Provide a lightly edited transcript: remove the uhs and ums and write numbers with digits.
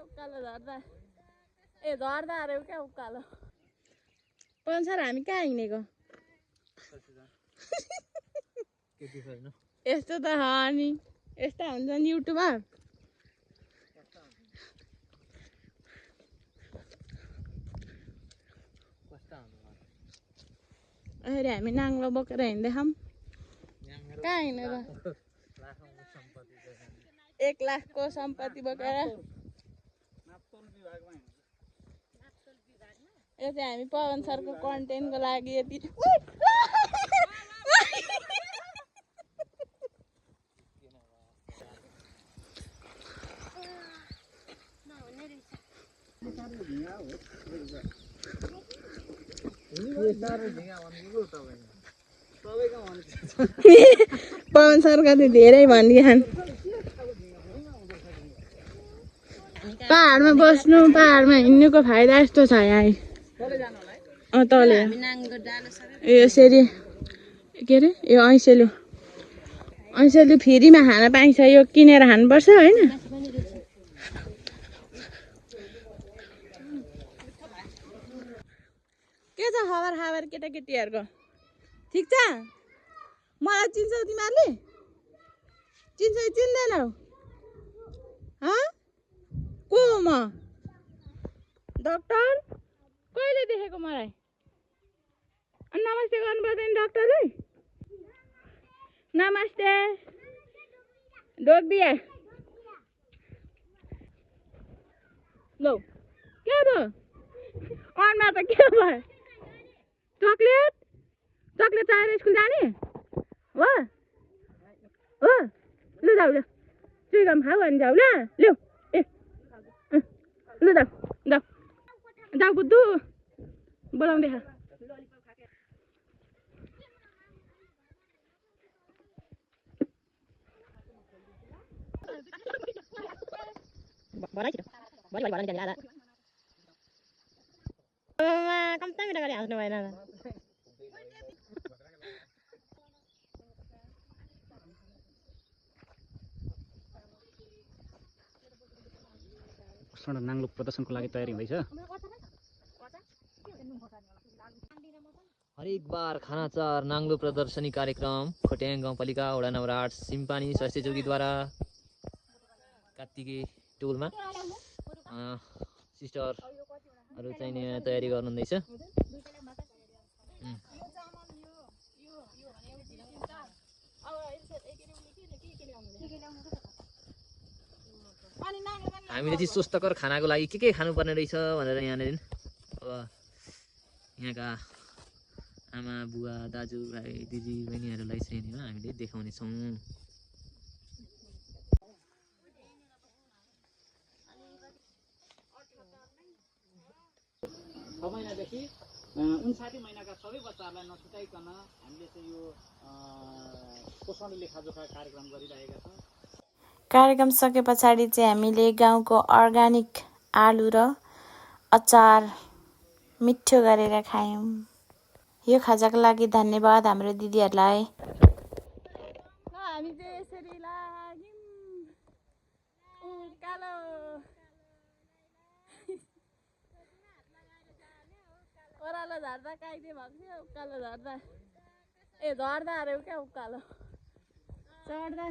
उकालो झर्दा ए झर्दा अरे क्या उकालो पन्सर हामी कहाँ हिँडेको यस्तो त नि यस्ता हुन्छ नि युट्युबमा अरे हामी नाङ्लो बोकेर हिँड्दैछौँ कहाँ हिँडेर 1 लाखको सम्पत्ति बोकेर यो चाहिँ हामी पवन सरको कन्टेन्टको लागि यति पवन सरका चाहिँ धेरै भनिदिएछन् पहाडमा बस्नु पहाडमा हिँड्नुको फाइदा यस्तो छ यहाँ तले यसरी के अरे यो ऐसेलु फ्रीमा खान पाइन्छ यो किनेर खानुपर्छ होइन के छ खबर केटाकेटीहरूको ठिक छ मलाई चिन्छौ तिमीहरूले चिन्छौ चिन्दैनौ को म डाक्टर कहिले देखेको मलाई नमस्ते गर्नुपर्छ नि डाक्टरलाई नमस्ते ढोक दिए लौ के भयो अनमा त के भयो चक्लेट चाहिएर स्कुल जाने हो लु जाऊ ल चुइगम खाऊ भने जाऊ ल ल्याउ ए लु जाऊ बुद्धु बोलाउँदै खा कम्ता मिठो गरी हाँस्नु भएन नाङ्लो प्रदर्शनको लागि तयारी हुँदैछ हरेक बार खानाचार नाङ्लो प्रदर्शनी कार्यक्रम खोट्याङ गाउँपालिका वडा नम्बर 8 सिम्पानी स्वास्थ्य चौकीद्वारा कार्तिके टोलमा सिस्टरहरू चाहिँ तयारी गर्नुहुँदैछ हामीले चाहिँ स्वस्थकर खानाको लागि के खानुपर्ने रहेछ भनेर यहाँनिर अब यहाँका आमा बुवा दाजु भाइ दिदी बहिनीहरूलाई चाहिँ हामीले देखाउनेछौँ महिनादेखि 59 महिनाका सबै बच्चाहरूलाई नछुटाइकन हामीले चाहिँ यो पोषण लेखाजोखा कार्यक्रम गरिरहेका छौँ कार्यक्रम सके पछाडि चाहिँ हामीले गाउँको अर्ग्यानिक आलु र अचार मिठो गरेर खायौँ यो खाजाको लागि धन्यवाद हाम्रो दिदीहरूलाई हामी चाहिँ यसरी लाग्यौँ उकालो ओह्रालो झर्दा काइदे भएको थियो उकालो झर्दा ए झर्दा अरे क्या उकालो चढ्दा